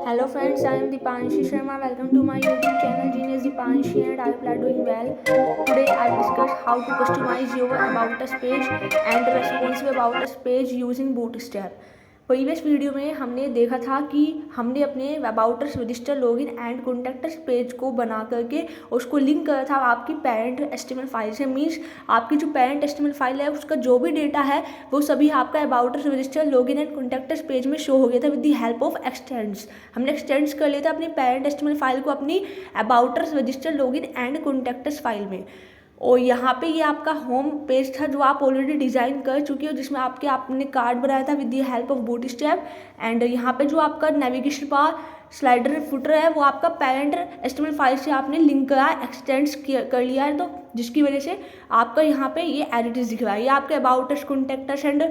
Hello friends, I am Dipanshi Sharma. Welcome to my YouTube channel Genius Dipanshi and I hope you are doing well. Today I will discuss how to customize your About Us page and responsive About Us page using Bootstrap. Previous video में हमने देखा था कि हमने अपने about us register login and contact us page को बना करके उसको लिंक करा था आपकी पेरेंट एचटीएमएल फाइल से। मीन्स आपकी जो पेरेंट एचटीएमएल फाइल है उसका जो भी डेटा है वो सभी आपका about us register login and contact us page में शो हो गया था with the help of x tends. हमने एक्सटेंड्स कर लिया था अपनी पेरेंट एचटीएमएल फाइल को अपनी about us register login and contact us file में। और यहाँ पे ये आपका होम पेज था जो आप ऑलरेडी डिज़ाइन कर चुके हो, जिसमें आपने कार्ड बनाया था with the help of bootstrap. And यहाँ पे जो आपका नेविगेशन बार स्लाइडर फुटर है वो आपका पेरेंट एचटीएमएल फाइल से आपने लिंक करा एक्सटेंड्स कर लिया है, तो जिसकी वजह से आपका यहाँ पे ये एडिट्स दिख रहा है। ये आपके about us contact us and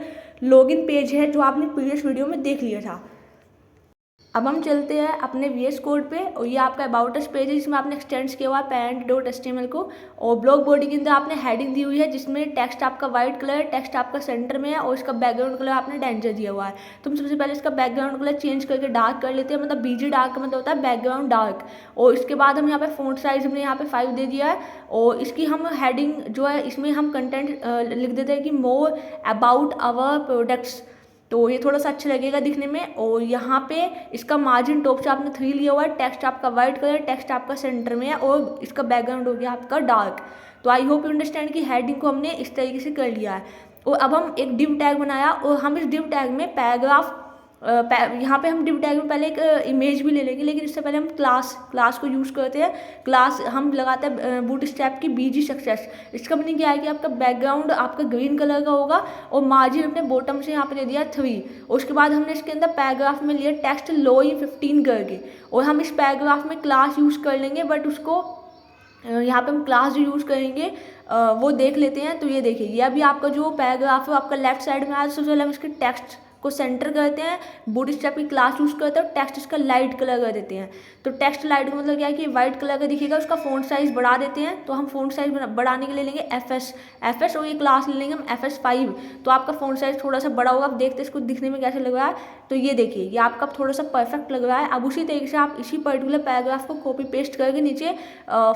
login page है जो आपने प्रीवियस वीडियो में देख लिया था। अब हम चलते हैं अपने VS कोड पे और ये आपका अबाउट अस पेज है जिसमें आपने एक्सटेंड्स किया हुआ है parent.html को। और ब्लॉग बॉडी के अंदर आपने हेडिंग दी हुई है जिसमें टेक्स्ट आपका वाइट कलर है, टेक्स्ट आपका सेंटर में है और इसका बैकग्राउंड कलर आपने डेंजर दिया हुआ है। तो हम सबसे पहले इसका बैकग्राउंड कलर चेंज करके डार्क कर लेते हैं, मतलब BG डार्क का मतलब होता है बैकग्राउंड डार्क। और इसके बाद हम यहाँ पे फ़ॉन्ट साइज हमने यहाँ पे 5 दे दिया है और इसकी हम हेडिंग जो है इसमें हम कंटेंट लिख देते हैं कि मोर अबाउट आवर प्रोडक्ट्स, तो ये थोड़ा सा अच्छा लगेगा दिखने में। और यहाँ पे इसका मार्जिन टॉप से आपने 3 लिया हुआ है, टेक्स्ट आपका वाइट कलर, टेक्स्ट आपका सेंटर में है और इसका बैकग्राउंड हो गया आपका डार्क। तो आई होप यू अंडरस्टैंड कि हेडिंग को हमने इस तरीके से कर लिया है। और अब हम एक डिव टैग बनाया और हम इस डिव टैग में पैराग्राफ यहाँ पे हम डिव टैग में पहले एक इमेज भी ले लेंगे, लेकिन इससे पहले हम क्लास को यूज़ करते हैं। क्लास हम लगाते हैं बूटस्ट्रैप की BG सक्सेस। इसका मीनिंग क्या है कि आपका बैकग्राउंड आपका ग्रीन कलर का होगा और मार्जिन अपने बॉटम से यहाँ पे दे दिया 3। और उसके बाद हमने इसके अंदर पैराग्राफ में लिया टेक्स्ट लोइंग 15 करके और हम इस पैराग्राफ में क्लास यूज़ कर लेंगे, बट उसको यहाँ पे हम क्लास जो यूज़ करेंगे वो देख लेते हैं। तो ये देखिए ये अभी आपका जो पैराग्राफ है आपका लेफ्ट साइड में आया, सबसे पहले हम इसके टेक्स्ट को सेंटर करते हैं, बूटस्ट्रैप की क्लास यूज़ करते हैं और टेक्स्ट इसका लाइट कलर कर देते हैं। तो टेक्स्ट लाइट का मतलब क्या है कि वाइट कलर का दिखेगा। उसका फ़ॉन्ट साइज़ बढ़ा देते हैं, तो हम फ़ॉन्ट साइज़ बढ़ाने के लिए लेंगे FS और ये क्लास ले लेंगे हम FS5। तो आपका फ़ॉन्ट साइज़ थोड़ा सा बड़ा होगा। आप देखते हैं इसको दिखने में कैसे लग रहा है, तो ये देखिए ये आपका थोड़ा सा परफेक्ट लग रहा है। अब उसी तरीके से आप इसी पर्टिकुलर पैराग्राफ को कॉपी पेस्ट करके नीचे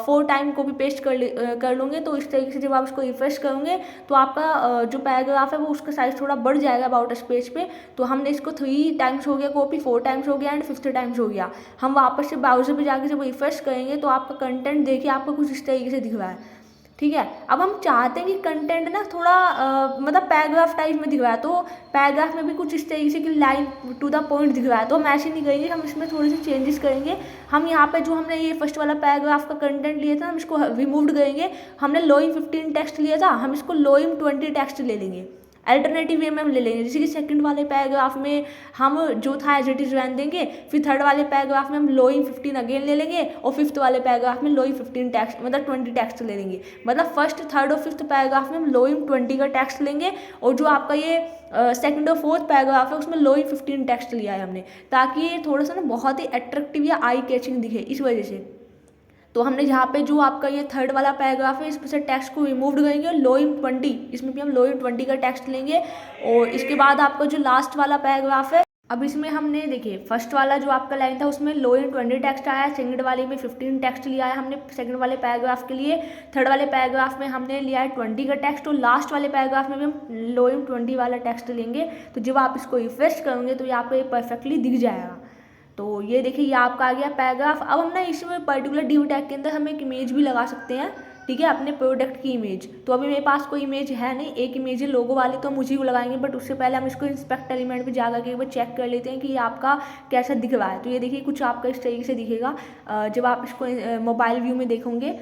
4 टाइम कॉपी पेस्ट कर लोगे। तो इस तरीके से जब आप इसको रिफ्रेश करोगे तो आपका जो पैराग्राफ है वो उसका साइज़ थोड़ा बढ़ जाएगा अबाउट अस पेज पे। तो हमने इसको 3 टाइम्स हो गया कॉपी, 4 टाइम्स हो गया एंड 5th टाइम्स हो गया। हम वापस से ब्राउज़र पे जाके जब रिफ्रेश करेंगे तो आपका कंटेंट देखिए आपको कुछ इस तरीके से दिख रहा है। ठीक है, अब हम चाहते हैं कि कंटेंट ना थोड़ा मतलब पैराग्राफ टाइप में दिख रहा है, तो पैराग्राफ में भी कुछ इस तरीके से कि लाइन टू द पॉइंट दिख रहा है, तो हम ऐसे नहीं करेंगे, हम इसमें थोड़े से चेंजेस करेंगे। हम यहाँ पे जो हमने ये फर्स्ट वाला पैराग्राफ का कंटेंट लिया था हम इसको रिमूव करेंगे। हमने लोइंग 15 टेक्स्ट लिया था, हम इसको लोइंग 20 टेक्स्ट ले लेंगे। अल्टरनेटिव वे में हम ले लेंगे, जैसे कि सेकंड वाले पैराग्राफ में हम जो था एज इट इज़ रहने देंगे, फिर थर्ड वाले पैराग्राफ में हम लोइंग 15 अगेन ले लेंगे और 5th वाले पैराग्राफ में लोइंग 15 टेक्स्ट मतलब 20 टेक्स्ट ले लेंगे। मतलब फर्स्ट, थर्ड और 5th पैराग्राफ में हम लोइंग 20 का टेक्स्ट लेंगे और जो आपका ये सेकंड और 4th पैराग्राफ है उसमें लोइंग 15 टेक्स्ट लिया है हमने, ताकि ये थोड़ा सा ना बहुत ही अट्रैक्टिव या आई कैचिंग दिखे इस वजह से। तो हमने यहाँ पे जो आपका ये थर्ड वाला पैराग्राफ है इसमें से टेक्स्ट को रिमूव करेंगे और लोइंग 20 इसमें भी हम लोइंग 20 का टेक्स्ट लेंगे। और इसके बाद आपका जो लास्ट वाला पैराग्राफ है, अब इसमें हमने देखिए फर्स्ट वाला जो आपका लाइन था उसमें लोइंग 20 टेक्स्ट आया है, सेकंड वाले में 15 टेक्स्ट लिया है हमने सेकंड वाले पैराग्राफ के लिए, थर्ड वाले पैराग्राफ में हमने लिया है 20 का टेक्स्ट और लास्ट वाले पैराग्राफ में भी हम लोइंग 20 वाला टेक्स्ट लेंगे। तो जब आप इसको रिफ्रेश करोगे तो ये आपको ये परफेक्टली दिख जाएगा। तो ये देखिए ये आपका आ गया पैराग्राफ। अब हम ना इसमें पर्टिकुलर डिव टैग के अंदर हम एक इमेज भी लगा सकते हैं, ठीक है, अपने प्रोडक्ट की इमेज। तो अभी मेरे पास कोई इमेज है नहीं, एक इमेज है लोगो वाली, तो हम उसी को लगाएंगे। बट उससे पहले हम इसको इंस्पेक्ट एलिमेंट पे जा करके एक बार चेक कर लेते हैं कि ये आपका कैसा दिख रहा है। तो ये देखिए कुछ आपका इस तरीके से दिखेगा जब आप इसको मोबाइल व्यू में देखोगे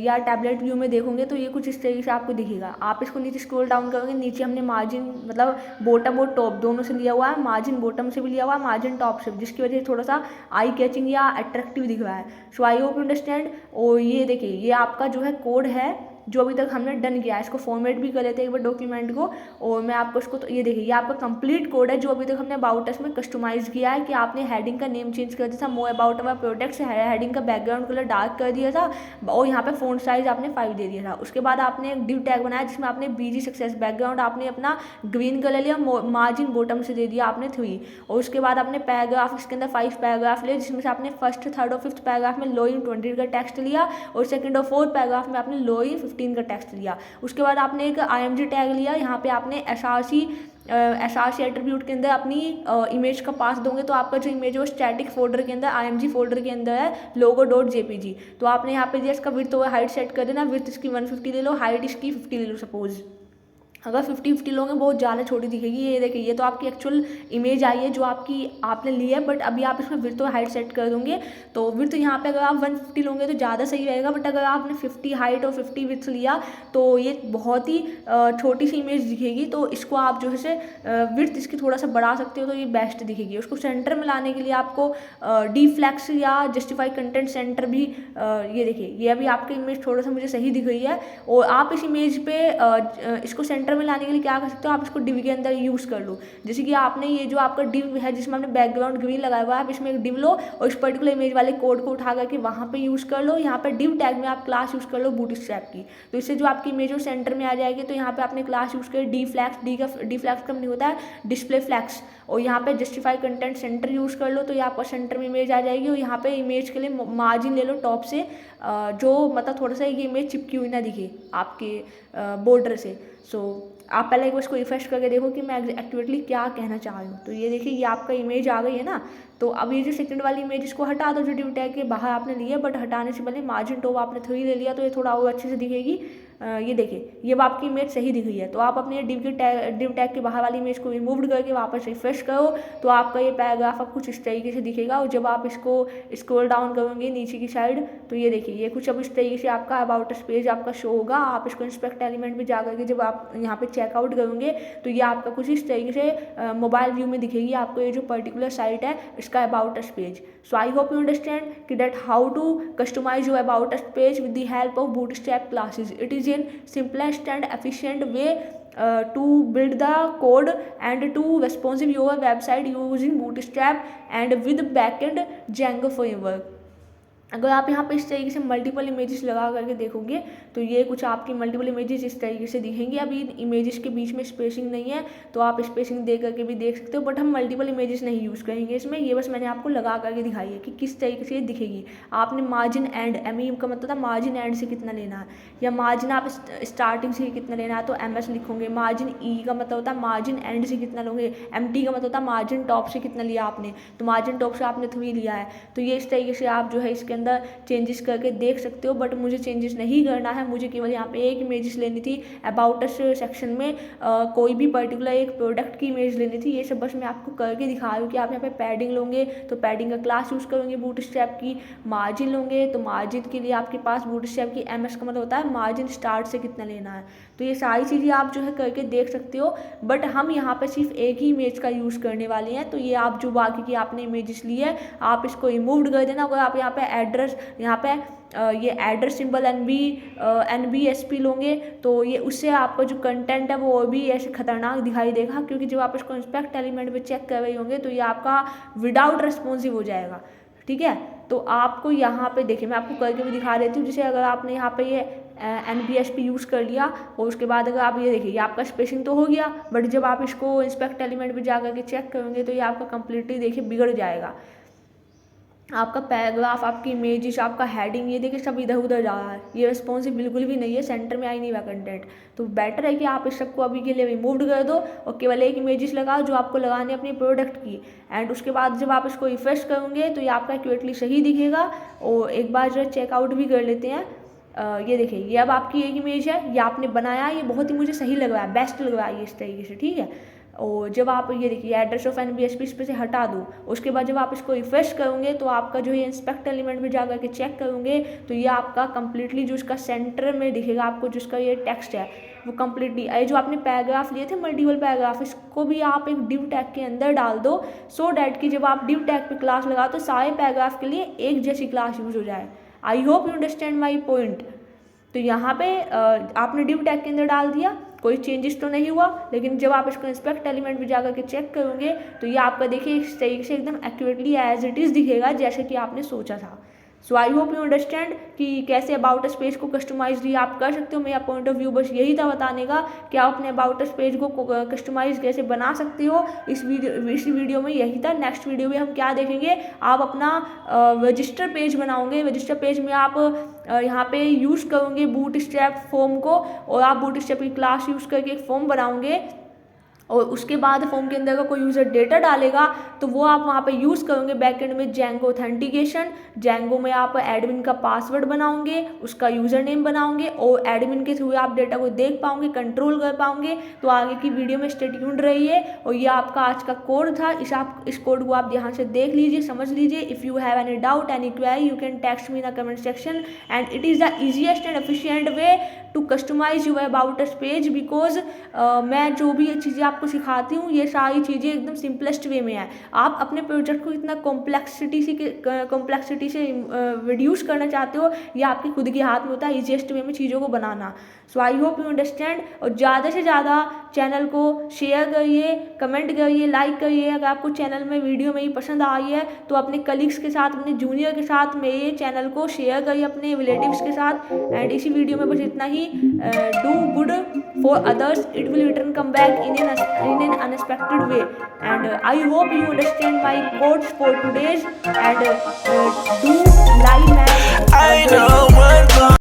या टैबलेट व्यू में देखोगे तो ये कुछ इस तरीके से आपको दिखेगा। आप इसको नीचे स्क्रॉल डाउन करोगे, नीचे हमने मार्जिन मतलब बॉटम और टॉप दोनों से लिया हुआ है, मार्जिन बॉटम से भी लिया हुआ है, मार्जिन टॉप से, जिसकी वजह से थोड़ा सा आई कैचिंग या अट्रैक्टिव दिख रहा है। सो आई होप यू अंडरस्टैंड। और ये देखिए ये आपका जो है कोड है जो अभी तक हमने डन किया है। इसको फॉर्मेट भी कर लेते हैं एक बार डॉक्यूमेंट को, और मैं आपको इसको, तो ये देखिए ये आपका कंप्लीट कोड है जो अभी तक हमने अबाउट अस में कस्टमाइज किया है कि आपने हेडिंग का नेम चेंज कर दिया था, more about our products, heading का बैकग्राउंड कलर डार्क कर दिया था, और यहाँ पे फ़ॉन्ट साइज आपने 5 दे दिया था। उसके बाद आपने एक डिव टैग बनाया जिसमें आपने बीजी सक्सेस, बैकग्राउंड आपने अपना ग्रीन कलर लिया, मार्जिन बॉटम से दे दिया आपने 3, और उसके बाद आपने पैराग्राफ, इसके अंदर 5 पैराग्राफ लिए जिसमें से आपने फर्स्ट, थर्ड और फिफ्थ पैराग्राफ में लोइंग 20 का टेक्स्ट लिया, और सेकंड और फोर्थ पैराग्राफ में आपने लोइंग 15 का टेक्स्ट लिया। उसके बाद आपने एक IMG टैग लिया, यहाँ पे आपने SRC एट्रीब्यूट के अंदर अपनी इमेज का पास दोगे, तो आपका जो इमेज है वो स्टैटिक फोल्डर के अंदर, IMG फोल्डर के अंदर है logo.jpg। तो आपने यहाँ पे दिया इसका विड्थ और हाइट सेट कर देना, विड्थ इसकी 150 ले लो, हाइट इसकी 50 ले लो। सपोज अगर 50-50 लोगे बहुत ज़्यादा छोटी दिखेगी। ये देखिए ये तो आपकी एक्चुअल इमेज आई है जो आपने ली है, बट अभी आप इसमें विड्थ और हाइट सेट कर दोगे, तो विड्थ यहाँ पे अगर आप 150 लोगे तो ज़्यादा सही रहेगा, बट अगर आपने 50 हाइट और 50 विड्थ लिया तो ये बहुत ही छोटी सी इमेज दिखेगी। तो इसको आप जो है विड्थ इसकी थोड़ा सा बढ़ा सकते हो, तो ये बेस्ट दिखेगी। उसको सेंटर में लाने के लिए आपको डीफ्लेक्स या जस्टिफाई कंटेंट सेंटर भी, ये देखिए ये अभी आपकी इमेज थोड़ा सा मुझे सही दिख रही है, और आप इस इमेज पे इसको सेंटर में लाने के लिए क्या कर सकते हो, आप इसको डिव के अंदर यूज़ कर लो। जैसे कि आपने ये जो आपका डिव है जिसमें आपने बैकग्राउंड ग्रीन लगाया हुआ है, आप इसमें एक डिव लो और इस पर्टिकुलर इमेज वाले कोड को उठा करके वहाँ पे यूज़ कर लो। यहाँ पे डिव टैग में आप क्लास यूज़ कर लो बूटस्ट्रैप की, तो इससे जो आपकी इमेज है सेंटर में आ जाएगी। तो यहाँ पे आपने क्लास यूज़ कर डी फ्लैक्स, डी फ्लैक्स का नहीं होता है डिस्प्ले फ्लैक्स, और यहाँ पे जस्टिफाई कंटेंट सेंटर यूज़ कर लो, तो ये आपका सेंटर में इमेज आ जाएगी। और यहाँ पे इमेज के लिए मार्जिन ले लो टॉप से, जो मतलब थोड़ा सा ये इमेज चिपकी हुई ना दिखे आपके बॉर्डर से। सो आप पहले एक बार इसको रिफ्रेश करके देखो कि मैं एक्यूरेटली क्या कहना चाह रही हूँ। तो ये देखिए ये आपका इमेज आ गई है ना। तो अब ये जो सेकंड वाली इमेज इसको हटा दो जो डिव टैग के बाहर आपने लिया, बट हटाने से पहले मार्जिन टॉप आपने 3 ले लिया, तो ये थोड़ा और अच्छे से दिखेगी। ये देखिए ये आपकी इमेज सही दिख रही है। तो आप अपने डिव टैग के बाहर वाली इमेज को रिमूव करके वापस रिफ्रेश करो, तो आपका ये पैराग्राफ अब कुछ इस तरीके से दिखेगा। और जब आप इसको स्क्रॉल डाउन करोगे नीचे की साइड, तो ये देखिए ये कुछ अब इस तरीके से आपका अबाउट अस पेज आपका शो होगा। आप इसको इंस्पेक्ट एलिमेंट में जा करके जब आप यहाँ पे चेकआउट करोगे, तो ये आपका कुछ इस तरीके से मोबाइल व्यू में दिखेगी आपको ये जो पर्टिकुलर साइट है इसका about us page. So I hope you understand कि that how to customize your about us page with the help of Bootstrap classes. It is in simplest and efficient way to build the code and to responsive your website using Bootstrap and with backend Django framework। अगर आप यहाँ पे इस तरीके से multiple images लगा करके देखोगे, तो ये कुछ आपकी मल्टीपल इमेजेस इस तरीके से दिखेंगी। अभी इन इमेजेस के बीच में स्पेसिंग नहीं है, तो आप स्पेसिंग दे करके भी देख सकते हो, बट हम मल्टीपल इमेजेस नहीं यूज़ करेंगे इसमें। ये बस मैंने आपको लगा करके दिखाई है कि किस तरीके से ये दिखेगी। आपने मार्जिन एंड, एम का मतलब था मार्जिन एंड से कितना लेना है, या मार्जिन आप स्टार्टिंग से कितना लेना है, तो MS लिखोगे। मार्जिन ई का मतलब होता है मार्जिन एंड से कितना लोगे। MT का मतलब होता है मार्जिन टॉप से कितना लिया आपने, तो मार्जिन टॉप से आपने 3 लिया है। तो ये इस तरीके से आप जो है इसके अंदर चेंजेस करके देख सकते हो, बट मुझे चेंजेस नहीं करना है। मुझे केवल यहाँ पे एक इमेजेस लेनी थी अबाउट अस सेक्शन में, कोई भी पर्टिकुलर एक प्रोडक्ट की इमेज लेनी थी। ये सब बस मैं आपको करके दिखा रही हूँ कि आप यहाँ पे पैडिंग लोगे तो पैडिंग का क्लास यूज़ करोगे बूटस्ट्रैप की। मार्जिन लोगे तो मार्जिन के लिए आपके पास बूटस्ट्रैप की MS का मतलब होता है मार्जिन स्टार्ट से कितना लेना है। तो ये सारी चीज़ें आप जो है करके देख सकते हो, बट हम यहाँ पे सिर्फ एक ही इमेज का यूज़ करने वाले हैं। तो ये आप जो बाकी की आपने इमेजेस ली है आप इसको रिमूव कर देना। अगर आप यहाँ पे एड्रेस, यहाँ पे ये एड्रेस सिंबल NBSP लोगे, तो ये उससे आपका जो कंटेंट है वो भी ऐसे खतरनाक दिखाई देगा, क्योंकि जब आप इसको इंस्पेक्ट एलिमेंट पे चेक कर रहे होंगे तो ये आपका विदाउट रेस्पॉन्सिव हो जाएगा। ठीक है, तो आपको यहाँ पे देखिए मैं आपको करके भी दिखा देती हूँ। जैसे अगर आपने यहाँ पे ये NBSP यूज़ कर लिया और उसके बाद अगर आप ये देखिए आपका स्पेसिंग तो हो गया, बट जब आप इसको इंस्पेक्ट एलिमेंट पे जा करके चेक करोगे तो ये आपका कंप्लीटली देखिए बिगड़ जाएगा। आपका पैराग्राफ, आपकी इमेजेस, आपका हेडिंग, ये देखिए सब इधर उधर जा रहा है। ये रिस्पॉन्सिव बिल्कुल भी नहीं है, सेंटर में आई नहीं हुआ कंटेंट। तो बेटर है कि आप इस सबको अभी के लिए रिमूव कर दो और केवल एक इमेजेस लगाओ जो आपको लगाने अपनी प्रोडक्ट की। एंड उसके बाद जब आप इसको रिफ्रेश करोगे तो ये आपका एक्यूरेटली सही दिखेगा। और एक बार जो है चेकआउट भी कर लेते हैं। ये देखिए ये अब आपकी एक इमेज है, ये आपने बनाया, ये बहुत ही मुझे सही लग रहा है, बेस्ट लग रहा है ये इस तरीके से। ठीक है, और जब आप ये देखिए एड्रेस ऑफ NBSP इस पे से हटा दो, उसके बाद जब आप इसको रिफ्रेश करोगे तो आपका जो है इंस्पेक्ट एलिमेंट में जा करके चेक करोगे तो ये आपका कंप्लीटली जो इसका सेंटर में दिखेगा आपको, जिसका ये टेक्स्ट है वो कंप्लीटली, ये जो आपने पैराग्राफ लिए थे मल्टीपल पैराग्राफ, इसको भी आप एक डिव टैग के अंदर डाल दो, सो डैट कि जब आप डिव टैग पे क्लास लगाओ तो सारे पैराग्राफ के लिए एक जैसी क्लास यूज हो जाए। आई hope you understand my point. तो यहाँ पे आपने div टैग के अंदर डाल दिया, कोई चेंजेस तो नहीं हुआ, लेकिन जब आप इसको इंस्पेक्ट एलिमेंट भी जाकर के चेक करोगे तो ये आपका देखिए इस तरीके से एकदम एक्यूरेटली एज इट इज़ दिखेगा जैसे कि आपने सोचा था। सो आई होप यू अंडरस्टैंड कि कैसे अबाउट अस पेज को कस्टमाइज भी आप कर सकते हो। मेरा पॉइंट ऑफ व्यू बस यही था बताने का कि आप अपने अबाउट अस पेज को कस्टमाइज कैसे बना सकते हो। इस वीडियो में यही था। नेक्स्ट वीडियो में हम क्या देखेंगे, आप अपना रजिस्टर पेज बनाओगे। रजिस्टर पेज में आप यहाँ पे यूज़ करोगे बूटस्ट्रैप फॉर्म को, और आप बूटस्ट्रैप की क्लास यूज़ करके एक फॉर्म बनाओगे, और उसके बाद फॉर्म के अंदर का कोई यूज़र डेटा डालेगा तो वो आप वहाँ पे यूज़ करोगे बैकएंड में जेंगो ऑथेंटिकेशन। जेंगो में आप एडमिन का पासवर्ड बनाओगे, उसका यूज़र नेम बनाओगे, और एडमिन के थ्रू आप डेटा को देख पाओगे, कंट्रोल कर पाओगे। तो आगे की वीडियो में स्टे ट्यून्ड रहिए। और ये आपका आज का कोड था। इस कोड को आप ध्यान से देख लीजिए, समझ लीजिए। If you have any doubt, any query, you can text me in the comment section, and it is the easiest and efficient way to customize your about us page. Because मैं जो भी चीज़ें आपको सिखाती हूँ ये सारी चीज़ें एकदम सिंपलेस्ट वे में है। आप अपने प्रोजेक्ट को इतना कॉम्प्लेक्सिटी से रिड्यूस करना चाहते हो, ये आपके खुद के हाथ में होता है ईजीएस्ट वे में चीज़ों को बनाना। सो आई होप यू अंडरस्टैंड। और ज़्यादा से ज़्यादा चैनल को शेयर करिए, कमेंट करिए, लाइक करिए। अगर आपको चैनल में वीडियो मेरी पसंद आई है तो अपने कलीग्स के साथ, अपने जूनियर के साथ मेरे चैनल को शेयर करिए, अपने रिलेटिव्स के साथ। एंड इसी वीडियो में बस इतना ही। Do good for others, it will return come back in an unexpected way, and I hope you understand my quotes for today's, and do live match.